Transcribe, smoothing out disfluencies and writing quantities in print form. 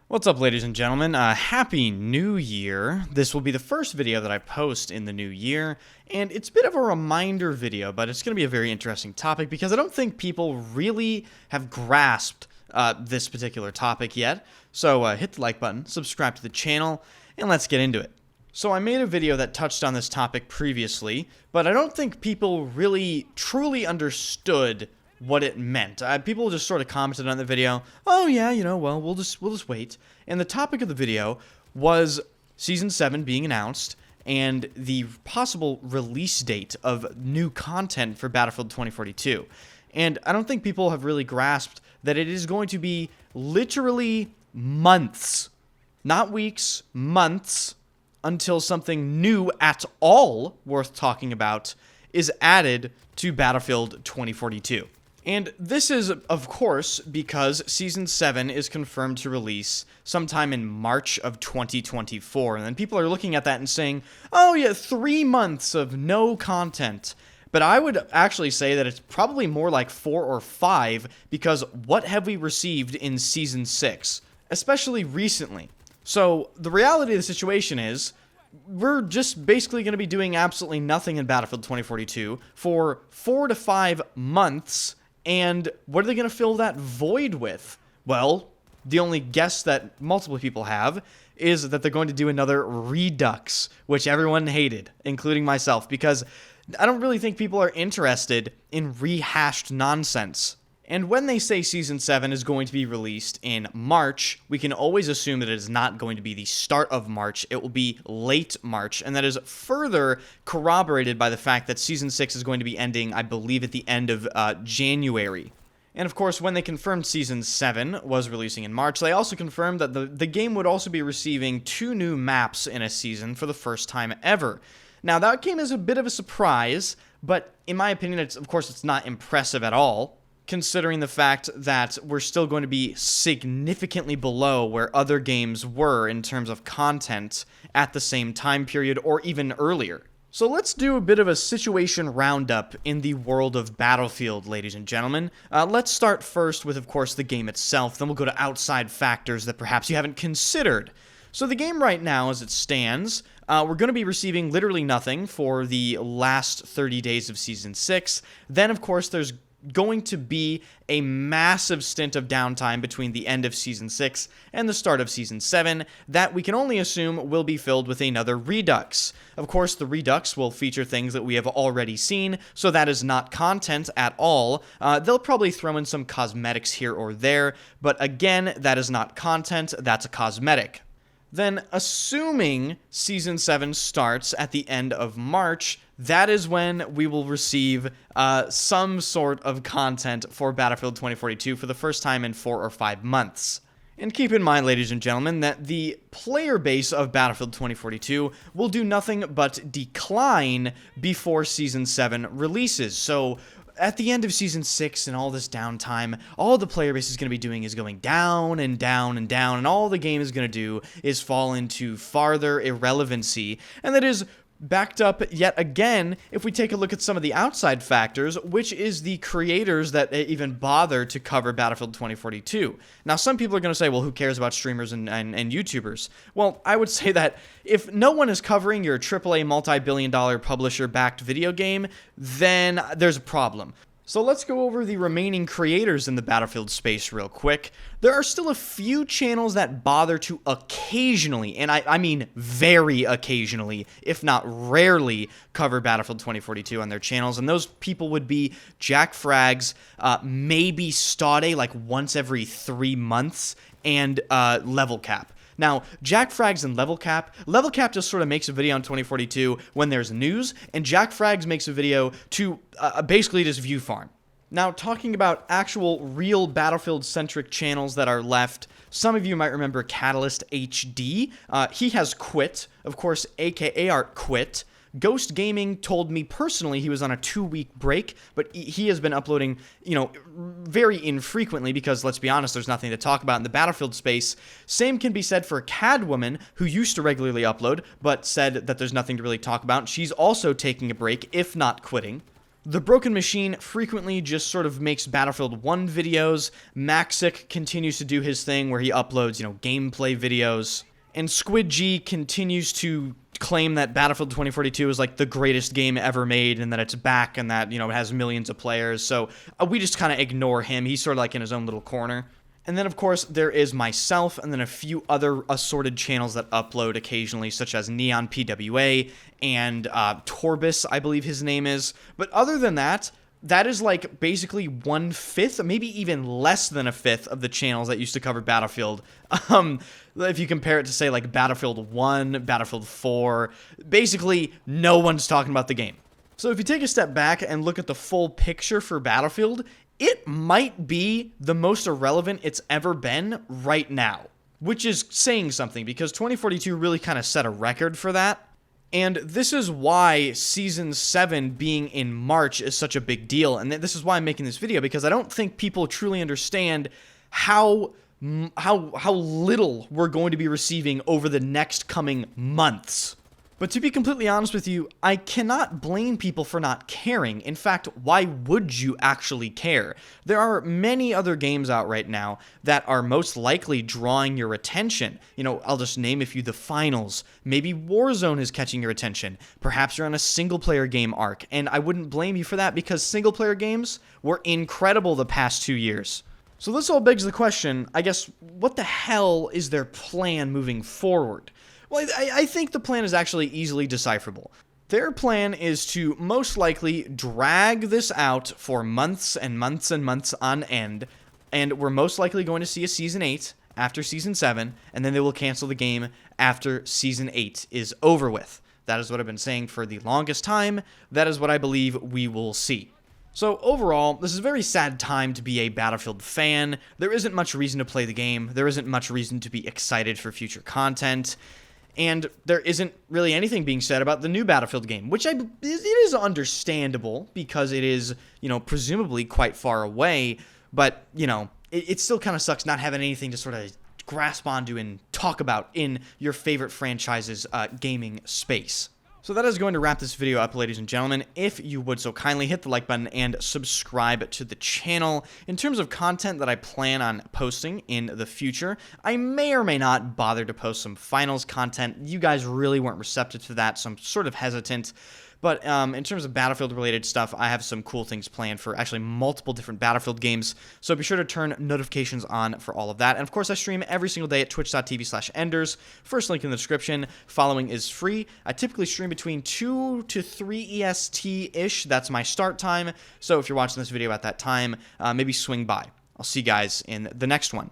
What's up, ladies and gentlemen? Happy New Year. This will be the first video that I post in the new year, and it's a bit of a reminder video, but it's going to be a very interesting topic because I don't think people really have grasped this particular topic yet. So hit the like button, subscribe to the channel, and let's get into it. So I made a video that touched on this topic previously, but I don't think people really truly understood what it meant. People just sort of commented on the video, oh yeah, well, we'll just wait. And the topic of the video was Season 7 being announced and the possible release date of new content for Battlefield 2042. And I don't think people have really grasped that it is going to be literally months, not weeks, months, until something new at all worth talking about is added to Battlefield 2042. And this is, of course, because Season 7 is confirmed to release sometime in March of 2024. And then people are looking at that and saying, oh yeah, 3 months of no content. But I would actually say that it's probably more like 4 or 5, because what have we received in Season 6? Especially recently. So the reality of the situation is, we're just basically going to be doing absolutely nothing in Battlefield 2042 for 4 to 5 months. And what are they going to fill that void with? Well, the only guess that multiple people have is that they're going to do another Redux, which everyone hated, including myself, because I don't really think people are interested in rehashed nonsense. And when they say Season 7 is going to be released in March, we can always assume that it is not going to be the start of March. It will be late March, and that is further corroborated by the fact that Season 6 is going to be ending, I believe, at the end of January. And of course, when they confirmed Season 7 was releasing in March, they also confirmed that the game would also be receiving 2 new maps in a season for the first time ever. Now, that came as a bit of a surprise, but in my opinion, of course, it's not impressive at all, considering the fact that we're still going to be significantly below where other games were in terms of content at the same time period or even earlier. So let's do a bit of a situation roundup in the world of Battlefield, ladies and gentlemen. Let's start first with, of course, the game itself, then we'll go to outside factors that perhaps you haven't considered. So the game right now, as it stands, we're going to be receiving literally nothing for the last 30 days of Season 6. Then, of course, there's going to be a massive stint of downtime between the end of Season 6 and the start of Season 7 that we can only assume will be filled with another Redux. Of course, the Redux will feature things that we have already seen, so that is not content at all. They'll probably throw in some cosmetics here or there, but again, that is not content, that's a cosmetic. Then, assuming Season 7 starts at the end of March, that is when we will receive some sort of content for Battlefield 2042 for the first time in 4 or 5 months. And keep in mind, ladies and gentlemen, that the player base of Battlefield 2042 will do nothing but decline before Season 7 releases. So at the end of Season 6 and all this downtime, all the player base is going to be doing is going down and down and down, and all the game is going to do is fall into farther irrelevancy, and that is backed up yet again if we take a look at some of the outside factors, which is the creators that even bother to cover Battlefield 2042. Now, some people are going to say, well, who cares about streamers and YouTubers? Well, I would say that if no one is covering your AAA multi-billion-dollar publisher-backed video game, then there's a problem. So let's go over the remaining creators in the Battlefield space real quick. There are still a few channels that bother to occasionally, and I mean very occasionally, if not rarely, cover Battlefield 2042 on their channels, and those people would be Jack Frags, maybe Staude like once every 3 months, and Level Cap. Now, Jack Frags and Level Cap just sort of makes a video on 2042 when there's news, and Jack Frags makes a video to basically just view farm. Now, talking about actual real Battlefield-centric channels that are left, some of you might remember Catalyst HD. He has quit. Of course, aka Art quit. Ghost Gaming told me personally he was on a 2-week break, but he has been uploading, very infrequently because, let's be honest, there's nothing to talk about in the Battlefield space. Same can be said for Cadwoman, who used to regularly upload, but said that there's nothing to really talk about. She's also taking a break, if not quitting. The Broken Machine frequently just sort of makes Battlefield 1 videos. Maxic continues to do his thing where he uploads, gameplay videos. And Squid G continues to claim that Battlefield 2042 is like the greatest game ever made and that it's back and that, it has millions of players. So we just kind of ignore him. He's sort of like in his own little corner. And then, of course, there is myself and then a few other assorted channels that upload occasionally, such as Neon PWA and Torbis, I believe his name is. But other than that, that is like basically 1/5, maybe even less than a fifth of the channels that used to cover Battlefield. If you compare it to, say, like Battlefield 1, Battlefield 4, basically no one's talking about the game. So if you take a step back and look at the full picture for Battlefield, it might be the most irrelevant it's ever been right now, which is saying something because 2042 really kind of set a record for that. And this is why Season 7 being in March is such a big deal. And this is why I'm making this video, because I don't think people truly understand how little we're going to be receiving over the next coming months. But to be completely honest with you, I cannot blame people for not caring. In fact, why would you actually care? There are many other games out right now that are most likely drawing your attention. I'll just name a few. The Finals. Maybe Warzone is catching your attention. Perhaps you're on a single-player game arc, and I wouldn't blame you for that because single-player games were incredible the past 2 years. So this all begs the question, I guess, what the hell is their plan moving forward? Well, I think the plan is actually easily decipherable. Their plan is to most likely drag this out for months and months and months on end, and we're most likely going to see a Season 8 after Season 7, and then they will cancel the game after Season 8 is over with. That is what I've been saying for the longest time. That is what I believe we will see. So overall, this is a very sad time to be a Battlefield fan. There isn't much reason to play the game. There isn't much reason to be excited for future content. And there isn't really anything being said about the new Battlefield game, which it is understandable because it is, presumably quite far away. But, it still kind of sucks not having anything to sort of grasp onto and talk about in your favorite franchise's gaming space. So that is going to wrap this video up, ladies and gentlemen. If you would so kindly hit the like button and subscribe to the channel. In terms of content that I plan on posting in the future, I may or may not bother to post some finals content. You guys really weren't receptive to that, so I'm sort of hesitant. But in terms of Battlefield-related stuff, I have some cool things planned for actually multiple different Battlefield games, so be sure to turn notifications on for all of that. And of course, I stream every single day at twitch.tv/enders. First link in the description. Following is free. I typically stream between 2 to 3 EST-ish. That's my start time. So if you're watching this video at that time, maybe swing by. I'll see you guys in the next one.